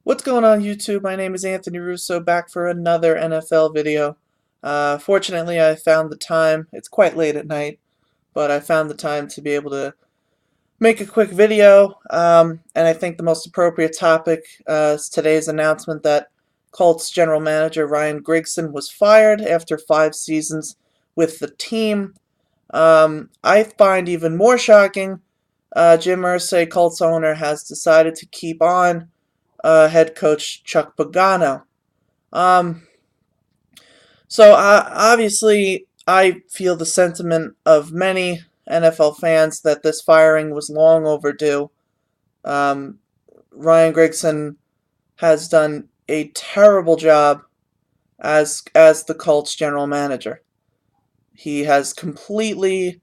What's going on YouTube? My name is Anthony Russo, back for another NFL video. Fortunately, I found the time. It's quite late at night, but I found the time to be able to make a quick video. And I think the most appropriate topic is today's announcement that Colts general manager Ryan Grigson was fired after 5 seasons with the team. I find even more shocking, Jim Irsay, Colts owner, has decided to keep on head coach Chuck Pagano. Um, obviously, I feel the sentiment of many NFL fans that this firing was long overdue. Um, Ryan Grigson has done a terrible job as the Colts general manager. He has completely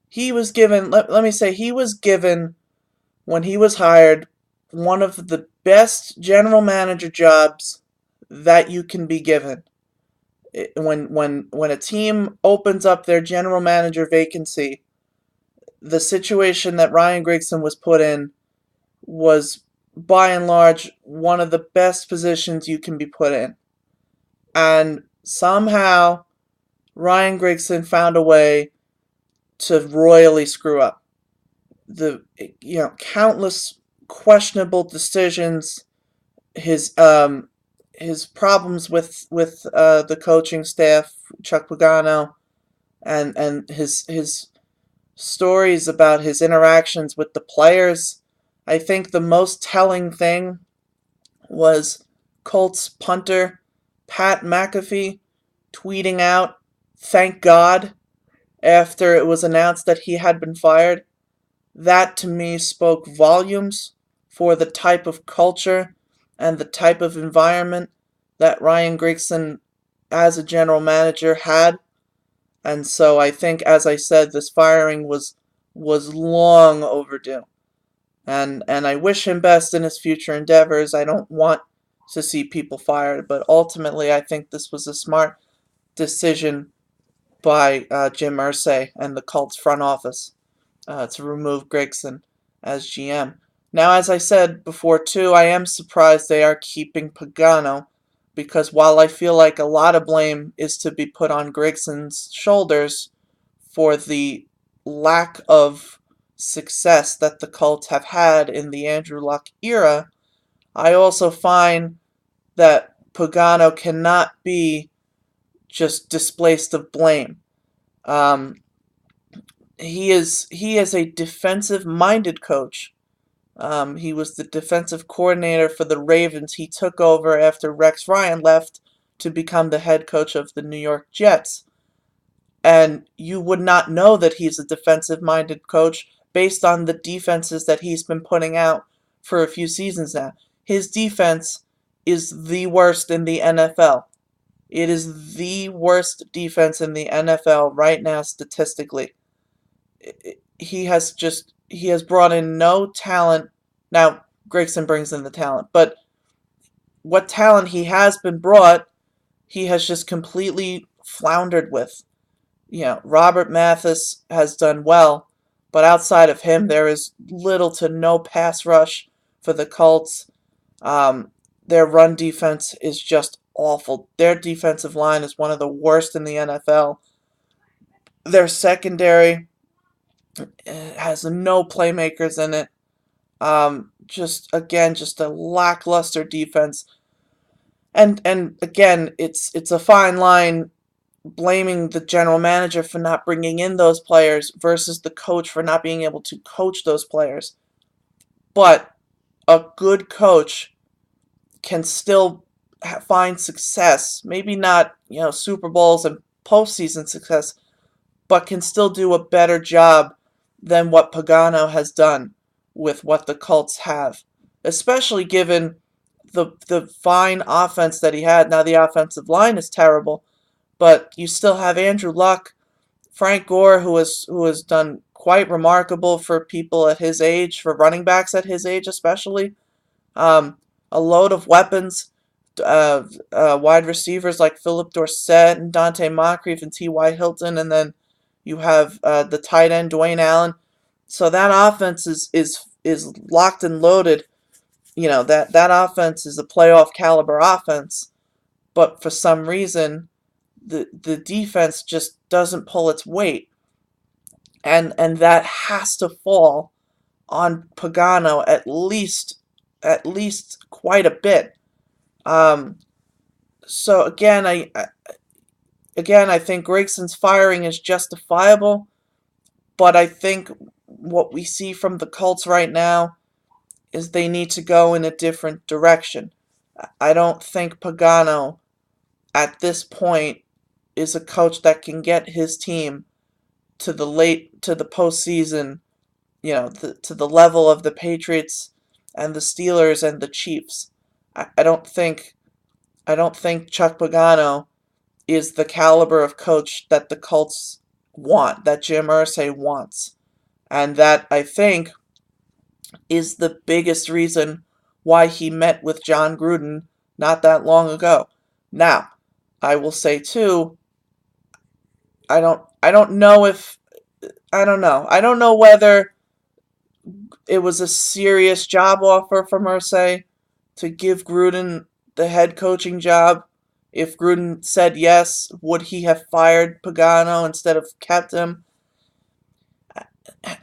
he was given let me say he was given when he was hired one of the best general manager jobs that you can be given. When a team opens up their general manager vacancy, the situation that Ryan Grigson was put in was by and large one of the best positions you can be put in. And somehow Ryan Grigson found a way to royally screw up. The countless questionable decisions, his his problems with the coaching staff, Chuck Pagano, and his stories about his interactions with the players. I think the most telling thing was Colts punter Pat McAfee tweeting out, "Thank God," after it was announced that he had been fired. That to me spoke volumes for the type of culture and the type of environment that Ryan Grigson as a general manager had. And so I think, as I said, this firing was long overdue. And I wish him best in his future endeavors. I don't want to see people fired, but ultimately I think this was a smart decision by Jim Irsay and the Colts front office to remove Grigson as GM. Now, as I said before too, I am surprised they are keeping Pagano, because while I feel like a lot of blame is to be put on Grigson's shoulders for the lack of success that the Colts have had in the Andrew Luck era, I also find that Pagano cannot be just displaced of blame. Um, he is a defensive-minded coach. He was the defensive coordinator for the Ravens. He took over after Rex Ryan left to become the head coach of the New York Jets. And you would not know that he's a defensive-minded coach based on the defenses that he's been putting out for a few seasons now. His defense is the worst in the NFL. It is the worst defense in the NFL right now statistically. He has brought in no talent. Now, Grigson brings in the talent, but what talent he has been brought, he has just completely floundered with. Robert Mathis has done well, but outside of him, there is little to no pass rush for the Colts. Their run defense is just awful. Their defensive line is one of the worst in the NFL. Their secondary has no playmakers in it. Just a lackluster defense. And again, it's a fine line blaming the general manager for not bringing in those players versus the coach for not being able to coach those players. But a good coach can still find success. Maybe not, Super Bowls and postseason success, but can still do a better job than what Pagano has done with what the Colts have, especially given the fine offense that he had. Now the offensive line is terrible, but you still have Andrew Luck, Frank Gore, who has done quite remarkable for people at his age, for running backs at his age especially. A load of weapons, wide receivers like Philip Dorsett and Dante Moncrief and T.Y. Hilton, and then you have the tight end Dwayne Allen. So that offense is locked and loaded. that offense is a playoff caliber offense, but for some reason the defense just doesn't pull its weight, and that has to fall on Pagano at least quite a bit. Um, so again, I think Grigson's firing is justifiable, but I think what we see from the Colts right now is they need to go in a different direction. I don't think Pagano at this point is a coach that can get his team to the postseason, to the level of the Patriots and the Steelers and the Chiefs. I don't think Chuck Pagano is the caliber of coach that the Colts want, that Jim Irsay wants. And that, I think, is the biggest reason why he met with John Gruden not that long ago. Now, I will say too, I don't know if I don't know. I don't know whether it was a serious job offer from Irsay to give Gruden the head coaching job. If Gruden said yes, would he have fired Pagano instead of kept him?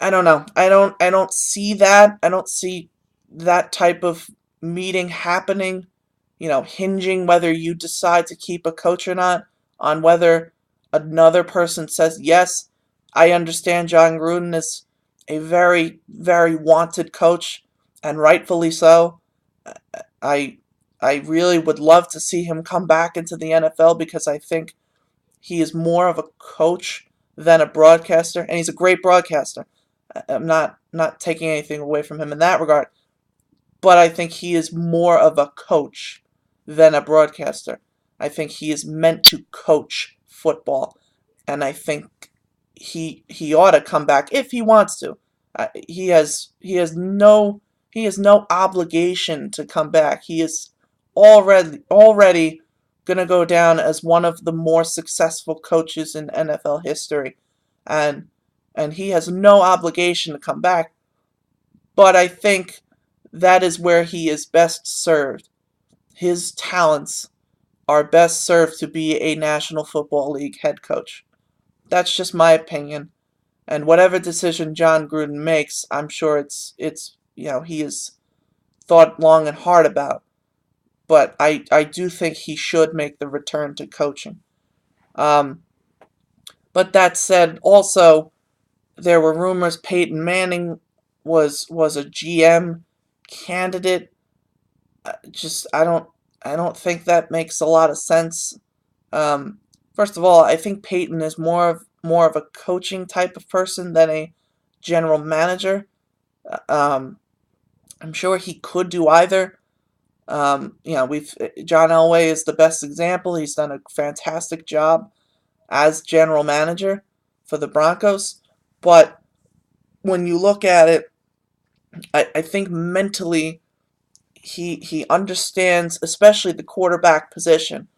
I don't know. I don't see that. I don't see that type of meeting happening, hinging whether you decide to keep a coach or not on whether another person says yes. I understand John Gruden is a very, very wanted coach, and rightfully so. I I really would love to see him come back into the NFL because I think he is more of a coach than a broadcaster, and he's a great broadcaster. I'm not taking anything away from him in that regard, but I think he is more of a coach than a broadcaster. I think he is meant to coach football, and I think he ought to come back if he wants to. He has no obligation to come back. He is already gonna go down as one of the more successful coaches in NFL history, and and he has no obligation to come back. But I think that is where he is best served. His talents are best served to be a National Football League head coach. That's just my opinion. And whatever decision John Gruden makes, I'm sure he is thought long and hard about. But I do think he should make the return to coaching. Um, but that said, also there were rumors Peyton Manning was a GM candidate. Just I don't think that makes a lot of sense. Um, First of all, I think Peyton is more of a coaching type of person than a general manager. Um, I'm sure he could do either. We've John Elway is the best example. He's done a fantastic job as general manager for the Broncos. But when you look at it, I think mentally he understands, especially the quarterback position.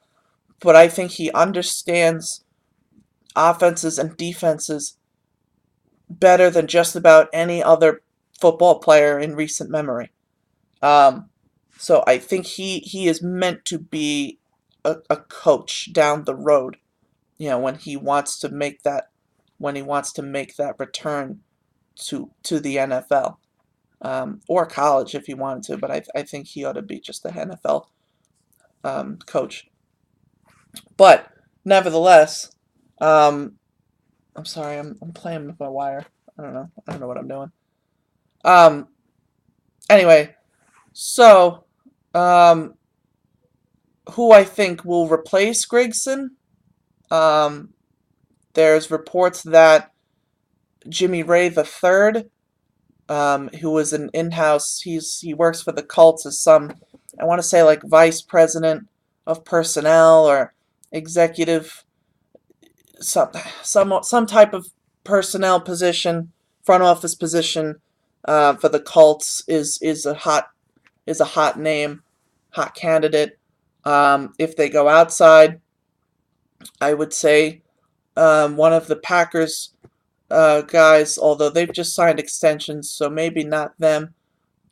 But I think he understands offenses and defenses better than just about any other football player in recent memory. Um, so I think he is meant to be a coach down the road. When he wants to make that return to the NFL, or college if he wanted to. But I think he ought to be just the NFL coach. But nevertheless, um, I'm sorry, I'm playing with my wire. I don't know what I'm doing. Um, anyway, so um, who I think will replace Grigson? Um, there's reports that Jimmy Ray III, who was an in-house, he works for the Colts as some, I want to say like vice president of personnel or executive, some type of personnel position, front office position, for the Colts is a hot name, hot candidate. If they go outside, I would say one of the Packers guys, although they've just signed extensions, so maybe not them.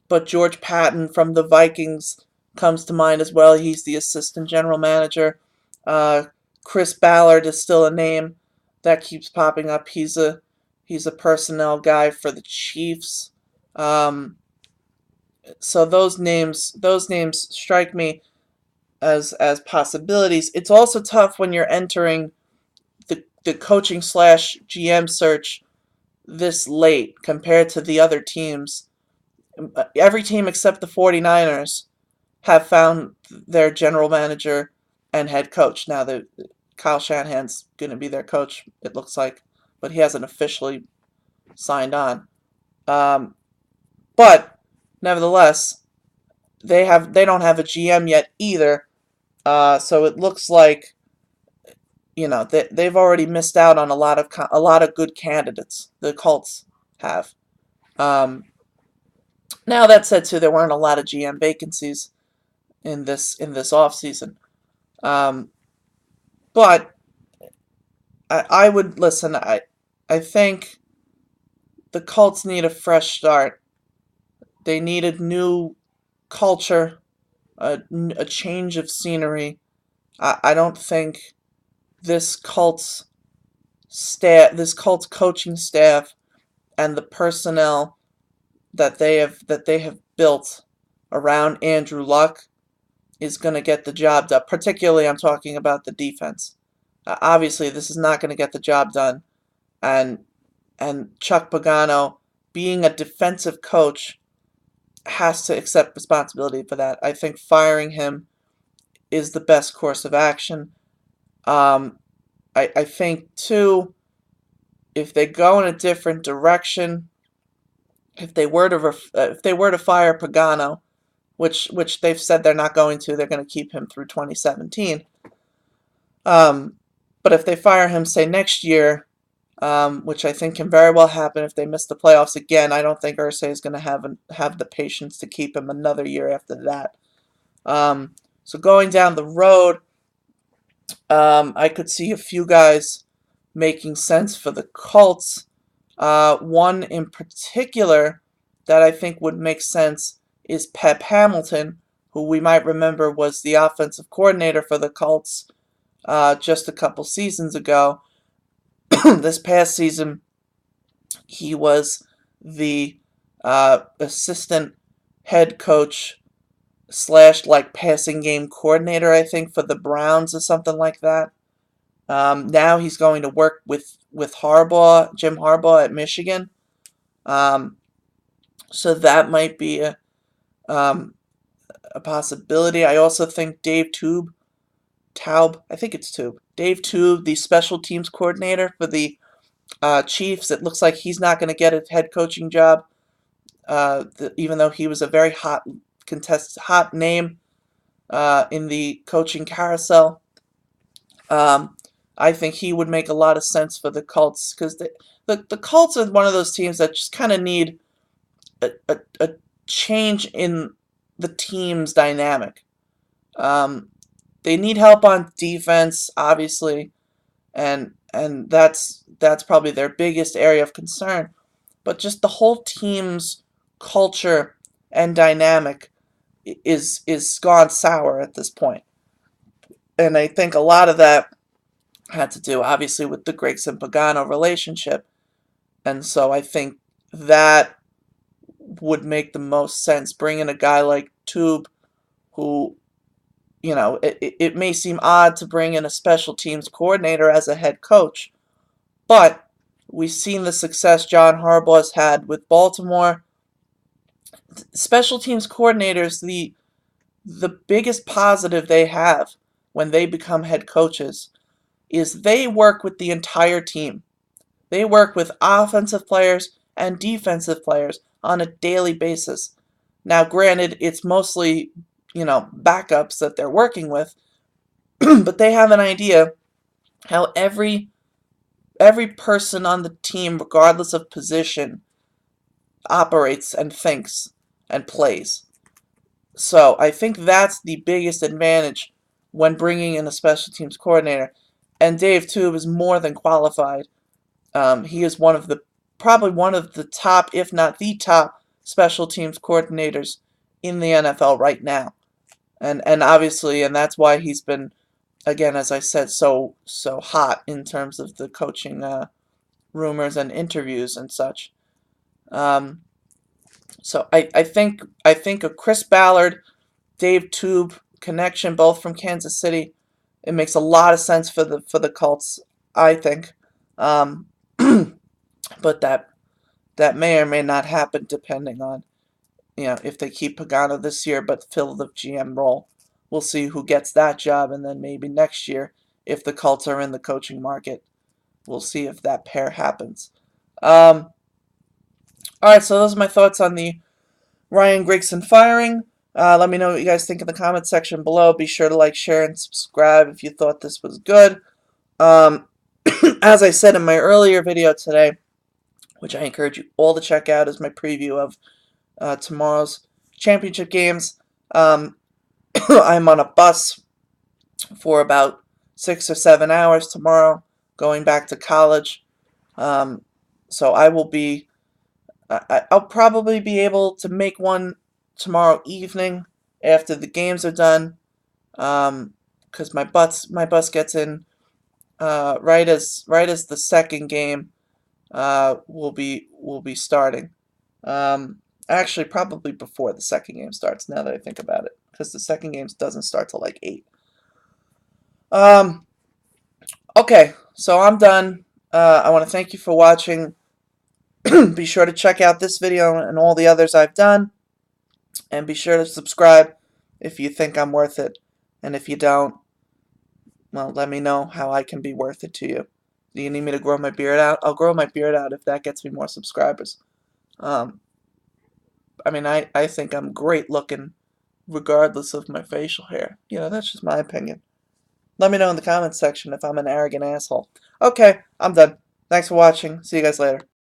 but George Patton from the Vikings comes to mind as well. He's the assistant general manager. Uh, Chris Ballard is still a name that keeps popping up. He's a personnel guy for the Chiefs. Um, so those names strike me as possibilities. It's also tough when you're entering the coaching slash GM search this late compared to the other teams. Every team except the 49ers have found their general manager and head coach. Now, Kyle Shanahan's going to be their coach, it looks like, but he hasn't officially signed on. But nevertheless, they don't have a GM yet either. So it looks like they've already missed out on a lot of good candidates. The Colts have. Um, Now that said, too, there weren't a lot of GM vacancies in this offseason. Um, but I would listen. I think the Colts need a fresh start. They need a new culture, a change of scenery. I don't think this Colts coaching staff, and the personnel that they have built around Andrew Luck is going to get the job done. Particularly, I'm talking about the defense. Obviously, this is not going to get the job done, and Chuck Pagano, being a defensive coach, has to accept responsibility for that. I think firing him is the best course of action. Um, I think too, if they go in a different direction, if they were to fire Pagano, which they've said they're not going to, they're going to keep him through 2017. Um, but if they fire him, say next year, which I think can very well happen if they miss the playoffs again, I don't think Irsay is going to have the patience to keep him another year after that. So going down the road, I could see a few guys making sense for the Colts. One in particular that I think would make sense is Pep Hamilton, who we might remember was the offensive coordinator for the Colts just a couple seasons ago. This past season, he was the assistant head coach slash like passing game coordinator, I think, for the Browns or something like that. Now he's going to work with Jim Harbaugh at Michigan. Um, so that might be um, a possibility. I also think Taub, I think it's Tube. Dave Tube, the special teams coordinator for the Chiefs. It looks like he's not going to get a head coaching job, even though he was a very hot name in the coaching carousel. I think he would make a lot of sense for the Colts because the Colts are one of those teams that just kind of need a change in the team's dynamic. They need help on defense, obviously, and that's probably their biggest area of concern. But just the whole team's culture and dynamic is gone sour at this point. And I think a lot of that had to do, obviously, with the Grigson-Pagano relationship. And so I think that would make the most sense. Bringing a guy like Tube, who, it may seem odd to bring in a special teams coordinator as a head coach, but we've seen the success John Harbaugh's had with Baltimore. Special teams coordinators, the biggest positive they have when they become head coaches is they work with the entire team. They work with offensive players and defensive players on a daily basis. Now, granted, it's mostly, backups that they're working with, but they have an idea how every person on the team, regardless of position, operates and thinks and plays. So I think that's the biggest advantage when bringing in a special teams coordinator. And Dave Tube is more than qualified. He is probably one of the top, if not the top, special teams coordinators in the NFL right now. And obviously, and that's why he's been, again, as I said, so hot in terms of the coaching rumors and interviews and such. Um, so I think a Chris Ballard, Dave Tube connection, both from Kansas City, it makes a lot of sense for the Colts, I think. Um, but that may or may not happen depending on, if they keep Pagano this year but fill the GM role. We'll see who gets that job, and then maybe next year, if the Colts are in the coaching market, we'll see if that pair happens. All right, so those are my thoughts on the Ryan Grigson firing. Let me know what you guys think in the comment section below. Be sure to like, share, and subscribe if you thought this was good. Um, as I said in my earlier video today, which I encourage you all to check out as my preview of tomorrow's championship games. I'm on a bus for about 6 or 7 hours tomorrow, going back to college. So I'll probably be able to make one tomorrow evening after the games are done, because my bus gets in right as the second game will be starting. Actually, probably before the second game starts, now that I think about it, because the second game doesn't start till like 8. Okay, so I'm done. I want to thank you for watching. Be sure to check out this video and all the others I've done. And be sure to subscribe if you think I'm worth it. And if you don't, well, let me know how I can be worth it to you. Do you need me to grow my beard out? I'll grow my beard out if that gets me more subscribers. I mean, I think I'm great looking regardless of my facial hair. That's just my opinion. Let me know in the comments section if I'm an arrogant asshole. Okay, I'm done. Thanks for watching. See you guys later.